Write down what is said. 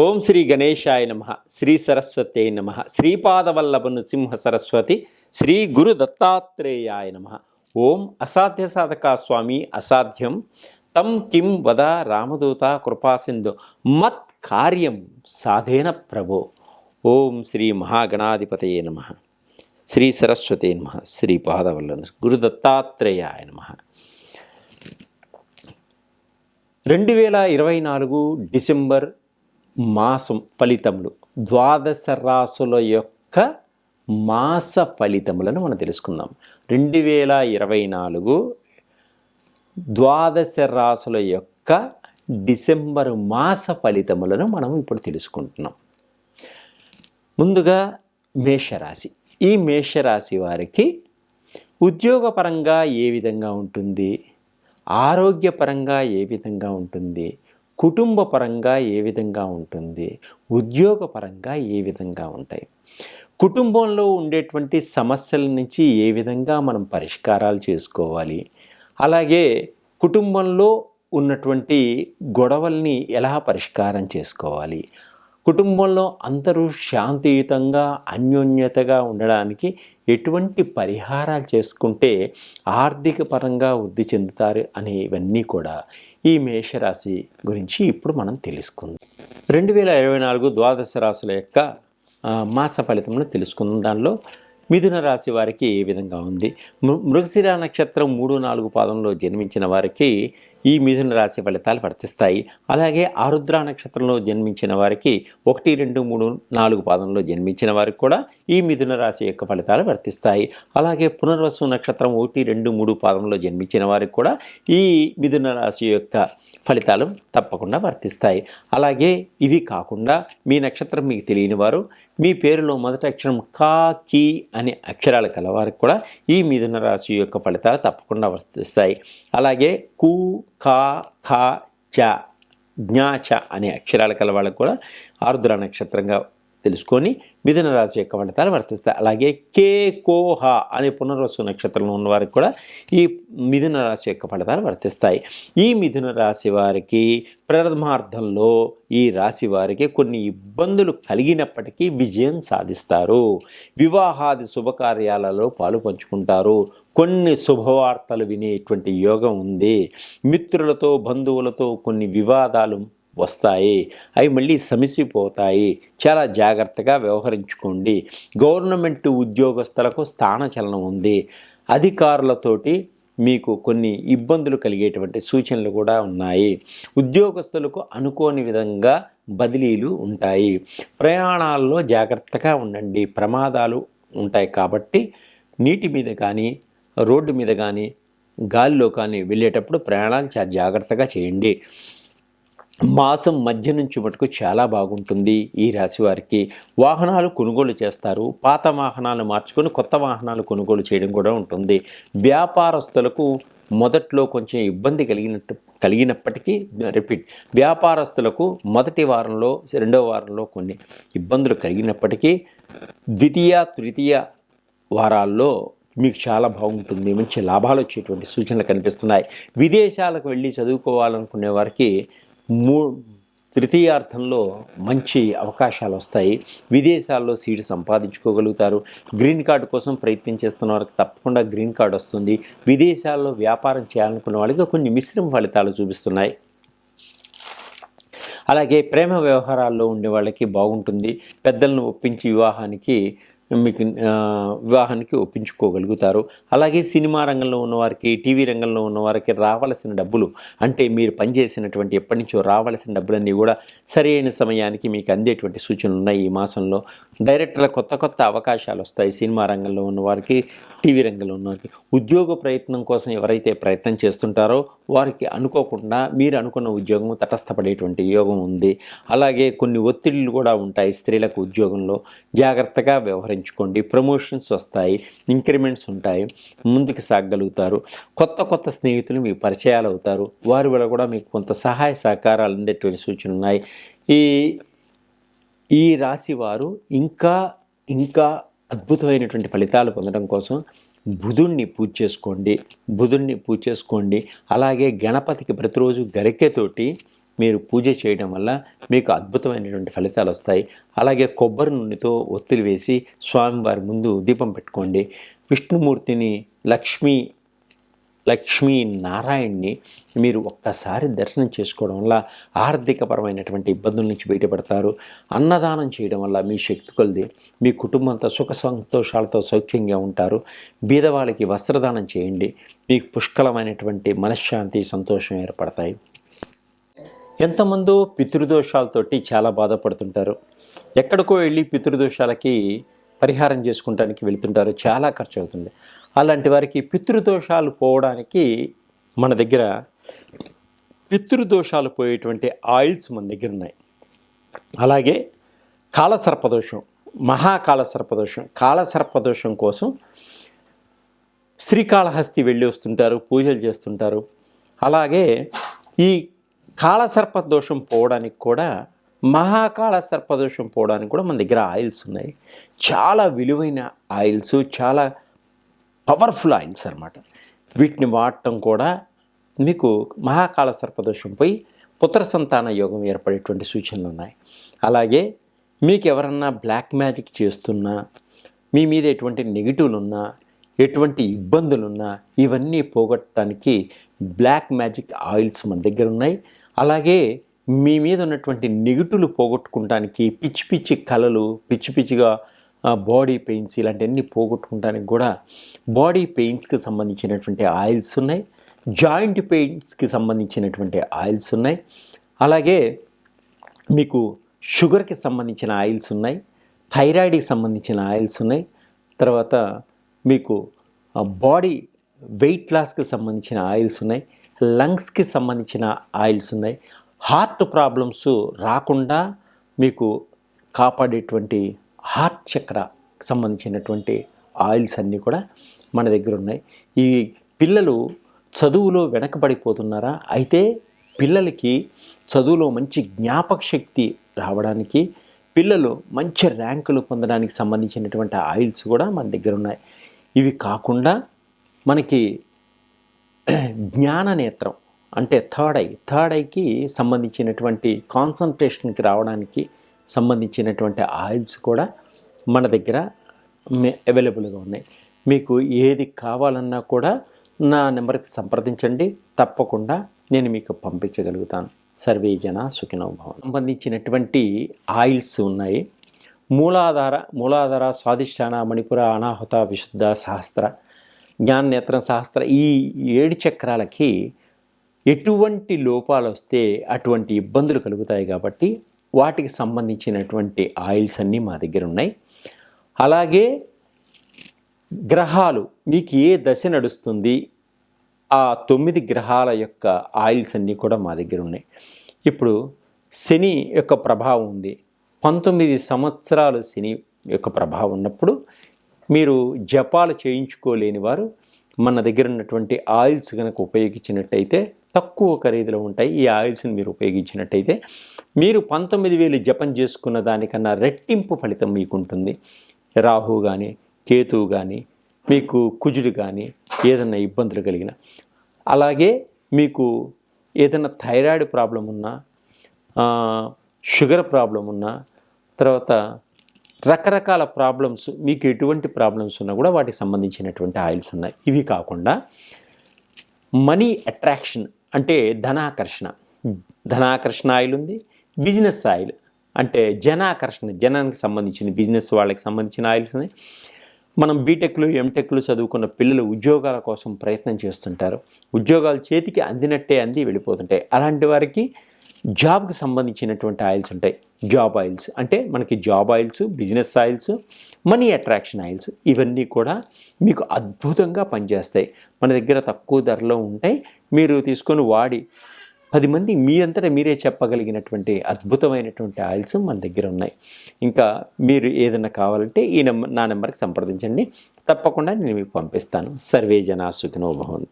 ఓం శ్రీ గణేశాయ నమ. శ్రీ సరస్వతే నమ. శ్రీపాదవల్లభ నృసింహ సరస్వతి శ్రీ గురు దత్తాత్రేయాయ నమ. ఓం అసాధ్య సాధక స్వామి అసాధ్యం తం కిం వద రామదూత కృపాసింధు మత్ కార్యం సాధేన ప్రభో. ఓం శ్రీ మహాగణాధిపతయే నమ. శ్రీ సరస్వతే నమ. శ్రీపాదవల్లభ గురు దత్తాత్రేయాయ నమ. 2024 డిసెంబర్ మాసం ఫలితములు, ద్వాదశ రాసుల యొక్క మాస ఫలితములను మనం తెలుసుకుందాం. 2024 ద్వాదశ రాసుల యొక్క డిసెంబర్ మాస ఫలితములను మనం ఇప్పుడు తెలుసుకుంటున్నాం. ముందుగా మేషరాశి. ఈ మేషరాశి వారికి ఉద్యోగపరంగా ఏ విధంగా ఉంటుంది, ఆరోగ్యపరంగా ఏ విధంగా ఉంటుంది, కుటుంబ పరంగా ఏ విధంగా ఉంటుంది, ఉద్యోగపరంగా ఏ విధంగా ఉంటాయి, కుటుంబంలో ఉండేటువంటి సమస్యల నుంచి ఏ విధంగా మనం పరిష్కారాలు చేసుకోవాలి, అలాగే కుటుంబంలో ఉన్నటువంటి గొడవల్ని ఎలా పరిష్కారం చేసుకోవాలి, కుటుంబంలో అందరూ శాంతియుతంగా అన్యోన్యతగా ఉండడానికి ఎటువంటి పరిహారాలు చేసుకుంటే ఆర్థిక పరంగా వృద్ధి చెందుతారు అనేవన్నీ కూడా ఈ మేషరాశి గురించి ఇప్పుడు మనం తెలుసుకుందాం. 2024 ద్వాదశ రాశుల యొక్క మాస ఫలితమును తెలుసుకుందాం. దానిలో మిథున రాశి వారికి ఏ విధంగా ఉంది. మృగశిర నక్షత్రం 3-4 పాదంలో జన్మించిన వారికి ఈ మిథున రాశి ఫలితాలు వర్తిస్తాయి. అలాగే ఆరుద్ర నక్షత్రంలో జన్మించిన వారికి 1, 2, 3, 4 పాదంలో జన్మించిన వారికి కూడా ఈ మిథున రాశి యొక్క ఫలితాలు వర్తిస్తాయి. అలాగే పునర్వసు నక్షత్రం 1, 2, 3 పాదంలో జన్మించిన వారికి కూడా ఈ మిథున రాశి యొక్క ఫలితాలు తప్పకుండా వర్తిస్తాయి. అలాగే ఇవి కాకుండా మీ నక్షత్రం మీకు తెలియని వారు, మీ పేరులో మొదటి అక్షరం కా, కీ అనే అక్షరాలు కలవారికి కూడా ఈ మిథున రాశి యొక్క ఫలితాలు తప్పకుండా వర్తిస్తాయి. అలాగే కు, కా, ఖ, చ, జ్ఞా, చ అనే అక్షరాలు కలవాళ్ళకు కూడా ఆరుద్ర నక్షత్రంగా తెలుసుకొని మిథున రాశి యొక్క ఫలితాలు వర్తిస్తాయి. అలాగే కే, కో, హ అనే పునర్వసు నక్షత్రంలో ఉన్న వారికి కూడా ఈ మిథున రాశి యొక్క ఫలితాలు వర్తిస్తాయి. ఈ మిథున రాశి వారికి ప్రథమార్థంలో ఈ రాశి వారికి కొన్ని ఇబ్బందులు కలిగినప్పటికీ విజయం సాధిస్తారు. వివాహాది శుభకార్యాలలో పాలు పంచుకుంటారు. కొన్ని శుభవార్తలు వినేటువంటి యోగం ఉంది. మిత్రులతో బంధువులతో కొన్ని వివాదాలు వస్తాయి, అవి మళ్ళీ సమసిపోతాయి. చాలా జాగ్రత్తగా వ్యవహరించుకోండి. గవర్నమెంట్ ఉద్యోగస్తులకు స్థానచలనం ఉంది. అధికారులతోటి మీకు కొన్ని ఇబ్బందులు కలిగేటువంటి సూచనలు కూడా ఉన్నాయి. ఉద్యోగస్తులకు అనుకోని విధంగా బదిలీలు ఉంటాయి. ప్రయాణాల్లో జాగ్రత్తగా ఉండండి, ప్రమాదాలు ఉంటాయి. కాబట్టి నీటి మీద కానీ, రోడ్డు మీద కానీ, గాలిలో కానీ వెళ్ళేటప్పుడు ప్రయాణాలు చాలా జాగ్రత్తగా చేయండి. మాసం మధ్య నుంచి మటుకు చాలా బాగుంటుంది. ఈ రాశి వారికి వాహనాలు కొనుగోలు చేస్తారు. పాత వాహనాలు మార్చుకొని కొత్త వాహనాలు కొనుగోలు చేయడం కూడా ఉంటుంది. వ్యాపారస్తులకు మొదట్లో కొంచెం ఇబ్బంది కలిగినప్పటికీ వ్యాపారస్తులకు మొదటి వారంలో, రెండవ వారంలో కొన్ని ఇబ్బందులు కలిగినప్పటికీ ద్వితీయ, తృతీయ వారాల్లో మీకు చాలా బాగుంటుంది. మంచి లాభాలు వచ్చేటువంటి సూచనలు కనిపిస్తున్నాయి. విదేశాలకు వెళ్ళి చదువుకోవాలనుకునే వారికి తృతీయార్థంలో మంచి అవకాశాలు వస్తాయి. విదేశాల్లో సీటు సంపాదించుకోగలుగుతారు. గ్రీన్ కార్డు కోసం ప్రయత్నం చేస్తున్న వారికి తప్పకుండా గ్రీన్ కార్డు వస్తుంది. విదేశాల్లో వ్యాపారం చేయాలనుకున్న వాళ్ళకి కొన్ని మిశ్రమ ఫలితాలు చూపిస్తున్నాయి. అలాగే ప్రేమ వ్యవహారాల్లో ఉండే వాళ్ళకి బాగుంటుంది. పెద్దలను ఒప్పించి వివాహానికి ఒప్పించుకోగలుగుతారు. అలాగే సినిమా రంగంలో ఉన్నవారికి, టీవీ రంగంలో ఉన్నవారికి రావాల్సిన డబ్బులు, అంటే మీరు పనిచేసినటువంటి ఎప్పటి నుంచో రావాల్సిన డబ్బులన్నీ కూడా సరైన సమయానికి మీకు అందేటువంటి సూచనలు ఉన్నాయి. ఈ మాసంలో డైరెక్టర్ల కొత్త అవకాశాలు వస్తాయి. సినిమా రంగంలో ఉన్నవారికి, టీవీ రంగంలో ఉన్నవారికి. ఉద్యోగ ప్రయత్నం కోసం ఎవరైతే ప్రయత్నం చేస్తుంటారో వారికి అనుకోకుండా మీరు అనుకున్న ఉద్యోగం తటస్థపడేటువంటి యోగం ఉంది. అలాగే కొన్ని ఒత్తిళ్లు కూడా ఉంటాయి స్త్రీలకు ఉద్యోగంలో. జాగ్రత్తగా వ్యవహరించుకోండి. ప్రమోషన్స్ వస్తాయి, ఇంక్రిమెంట్స్ ఉంటాయి, ముందుకు సాగగలుగుతారు. కొత్త స్నేహితులు మీకు పరిచయాలు అవుతారు. వారి వల్ల కూడా మీకు కొంత సహాయ సహకారాలు అందేటువంటి సూచనలు ఉన్నాయి. ఈ రాశి వారు ఇంకా అద్భుతమైనటువంటి ఫలితాలు పొందడం కోసం బుధుణ్ణి పూజ చేసుకోండి. అలాగే గణపతికి ప్రతిరోజు గరికెతోటి మీరు పూజ చేయడం వల్ల మీకు అద్భుతమైనటువంటి ఫలితాలు వస్తాయి. అలాగే కొబ్బరి నూనెతో ఒత్తులు వేసి స్వామివారి ముందు దీపం పెట్టుకోండి. విష్ణుమూర్తిని, లక్ష్మీ నారాయణ్ణి మీరు ఒక్కసారి దర్శనం చేసుకోవడం వల్ల ఆర్థికపరమైనటువంటి ఇబ్బందుల నుంచి బయటపడతారు. అన్నదానం చేయడం వల్ల మీ శక్తి కొలది మీ కుటుంబంతో సుఖ సంతోషాలతో సౌఖ్యంగా ఉంటారు. బీదవాళ్ళకి వస్త్రదానం చేయండి. మీకు పుష్కలమైనటువంటి మనశ్శాంతి, సంతోషం ఏర్పడతాయి. ఎంతమందో పితృదోషాలతోటి చాలా బాధపడుతుంటారు. ఎక్కడికో వెళ్ళి పితృదోషాలకి పరిహారం చేసుకుంటానికి వెళ్తుంటారు. చాలా ఖర్చు అవుతుంది. అలాంటి వారికి పితృదోషాలు పోవడానికి మన దగ్గర పితృదోషాలు పోయేటువంటి ఆయిల్స్ మన దగ్గర ఉన్నాయి. అలాగే కాలసర్పదోషం, కాలసర్పదోషం కోసం శ్రీకాళహస్తి వెళ్ళి వస్తుంటారు, పూజలు చేస్తుంటారు. అలాగే ఈ కాలసర్పదోషం పోవడానికి కూడా, మహాకాళ సర్పదోషం పోవడానికి కూడా మన దగ్గర ఆయిల్స్ ఉన్నాయి. చాలా విలువైన ఆయిల్స్, చాలా పవర్ఫుల్ ఆయిల్స్ అన్నమాట. వీటిని వాడటం కూడా మీకు మహాకాళ సర్పదోషం పోయి పుత్ర సంతాన యోగం ఏర్పడేటువంటి సూచనలు ఉన్నాయి. అలాగే మీకు ఎవరన్నా బ్లాక్ మ్యాజిక్ చేస్తున్నా, మీ మీద ఎటువంటి నెగిటివ్లు ఉన్నా, ఎటువంటి ఇబ్బందులున్నా ఇవన్నీ పోగొట్టడానికి బ్లాక్ మ్యాజిక్ ఆయిల్స్ మన దగ్గర ఉన్నాయి. అలాగే మీ మీద ఉన్నటువంటి నెగిటివ్లు పోగొట్టుకోవడానికి, పిచ్చి కళలు, పిచ్చిగా బాడీ పెయిన్స్ ఇలాంటివన్నీ పోగొట్టుకోవడానికి కూడా బాడీ పెయిన్స్కి సంబంధించినటువంటి ఆయిల్స్ ఉన్నాయి. జాయింట్ పెయిన్స్కి సంబంధించినటువంటి ఆయిల్స్ ఉన్నాయి. అలాగే మీకు షుగర్కి సంబంధించిన ఆయిల్స్ ఉన్నాయి. థైరాయిడ్కి సంబంధించిన ఆయిల్స్ ఉన్నాయి. తర్వాత మీకు బాడీ వెయిట్ లాస్కి సంబంధించిన ఆయిల్స్ ఉన్నాయి. లంగ్స్కి సంబంధించిన ఆయిల్స్ ఉన్నాయి. హార్ట్ ప్రాబ్లమ్స్ రాకుండా మీకు కాపాడేటువంటి హార్ట్ చక్రకి సంబంధించినటువంటి ఆయిల్స్ అన్నీ కూడా మన దగ్గర ఉన్నాయి. ఈ పిల్లలు చదువులో వెనకబడిపోతున్నారా? అయితే పిల్లలకి చదువులో మంచి జ్ఞాపక శక్తి రావడానికి, పిల్లలు మంచి ర్యాంకులు పొందడానికి సంబంధించినటువంటి ఆయిల్స్ కూడా మన దగ్గర ఉన్నాయి. ఇవి కాకుండా మనకి జ్ఞాననేత్రం అంటే థర్డ్ ఐకి సంబంధించినటువంటి కాన్సన్ట్రేషన్కి రావడానికి సంబంధించినటువంటి ఆయిల్స్ కూడా మన దగ్గర అవైలబుల్గా ఉన్నాయి. మీకు ఏది కావాలన్నా కూడా నా నెంబర్కి సంప్రదించండి. తప్పకుండా నేను మీకు పంపించగలుగుతాను. సర్వే జన సుఖినో భవంతు. సంబంధించినటువంటి ఆయిల్స్ ఉన్నాయి. మూలాధార, స్వాదిష్టాన, మణిపుర, అనాహుత, విశుద్ధ, సహస్ర, జ్ఞాననేత్రం, సహస్ర, ఈ 7 చక్రాలకి ఎటువంటి లోపాలు వస్తే అటువంటి ఇబ్బందులు కలుగుతాయి. కాబట్టి వాటికి సంబంధించినటువంటి ఆయిల్స్ అన్నీ మా దగ్గర ఉన్నాయి. అలాగే గ్రహాలు మీకు ఏ దశ నడుస్తుంది, ఆ 9 గ్రహాల యొక్క ఆయిల్స్ అన్నీ కూడా మా దగ్గర ఉన్నాయి. ఇప్పుడు శని యొక్క ప్రభావం ఉంది. 19 సంవత్సరాలు శని యొక్క ప్రభావం ఉన్నప్పుడు మీరు జపాలు చేయించుకోలేని వారు మన దగ్గర ఉన్నటువంటి ఆయిల్స్ కనుక ఉపయోగించినట్టయితే తక్కువ ఖరీదులో ఉంటాయి. ఈ ఆయిల్స్ని మీరు ఉపయోగించినట్టయితే మీరు 19,000 జపం చేసుకున్న దానికన్నా రెట్టింపు ఫలితం మీకు ఉంటుంది. రాహు కానీ, కేతువు కానీ, మీకు కుజుడు కానీ ఏదైనా ఇబ్బందులు కలిగిన, అలాగే మీకు ఏదైనా థైరాయిడ్ ప్రాబ్లం ఉన్నా, షుగర్ ప్రాబ్లం ఉన్నా, తర్వాత రకరకాల ప్రాబ్లమ్స్, మీకు ఎటువంటి ప్రాబ్లమ్స్ ఉన్నా కూడా వాటికి సంబంధించినటువంటి ఆయిల్స్ ఉన్నాయి. ఇవి కాకుండా మనీ అట్రాక్షన్ అంటే ధనాకర్షణ ఆయిల్ ఉంది. బిజినెస్ ఆయిల్ అంటే జనాకర్షణ, జనానికి సంబంధించిన, బిజినెస్ వాళ్ళకి సంబంధించిన ఆయిల్స్ ఉన్నాయి. మనం బీటెక్లు, ఎంటెక్లు చదువుకున్న పిల్లలు ఉద్యోగాల కోసం ప్రయత్నం చేస్తుంటారు. ఉద్యోగాలు చేతికి అందినట్టే అంది వెళ్ళిపోతుంటాయి. అలాంటి వారికి జాబ్కి సంబంధించినటువంటి ఆయిల్స్ ఉంటాయి. జాబ్ ఆయిల్స్ అంటే మనకి job oils, business oils, money attraction oils, ఇవన్నీ కూడా మీకు అద్భుతంగా పనిచేస్తాయి. మన దగ్గర తక్కువ ధరలో ఉంటాయి. మీరు తీసుకొని వాడి 10 మంది మీరంతటా మీరే చెప్పగలిగినటువంటి అద్భుతమైనటువంటి ఆయిల్స్ మన దగ్గర ఉన్నాయి. ఇంకా మీరు ఏదైనా కావాలంటే నా నెంబర్కి సంప్రదించండి. తప్పకుండా నేను మీకు పంపిస్తాను. సర్వే జనా సుఖినో భవంతు.